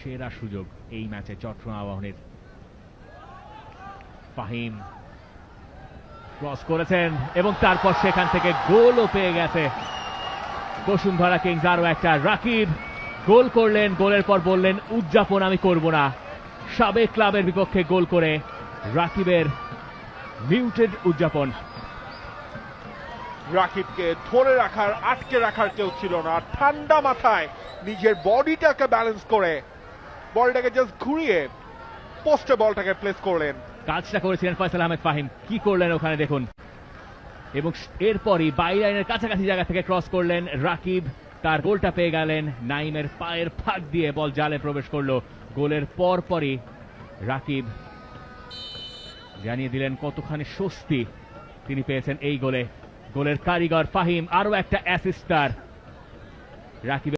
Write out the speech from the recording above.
সেরা সুযোগ এই ম্যাচে চট্টগ্রাম আবাহনীর। ফাহিম ক্রস করেছেন এবং তারপর সেখান থেকে গোলও পেয়ে গেছে বসুন্ধরা কিংস। আরো একটা রাকিব গোল করলেন, গোলের পর বললেন উদযাপন আমি করব না। সাবেক ক্লাবের বিপক্ষে গোল করে রাকিবের মিউটেড উদযাপন। রাকিবকে ধরে রাখার, আটকে রাখার কেউ ছিল না। ঠান্ডা মাথায় নিজের বডিটাকে ব্যালেন্স করে বলটাকে জাস্ট ঘুরিয়ে পোস্টে বলটাকে প্লেস করলেন। কাজটা করেছিলেন ফয়সাল আহমেদ ফাহিম, কি করলেন ওখানে দেখুন। এবং এরপরই বাই লাইনের কাছাকাছি জায়গা থেকে ক্রস করলেন রাকিব, তার গোলটা পেয়ে গেলেন। নাইমের পায়ের ফাঁক দিয়ে বল জালে প্রবেশ করলো। গোলের পরপরই রাকিব জানিয়ে দিলেন কতখানি স্বস্তি তিনি পেয়েছেন এই গোলে। গোলের কারিগর ফাহিম, আরো একটা অ্যাসিস্টার রাকিব।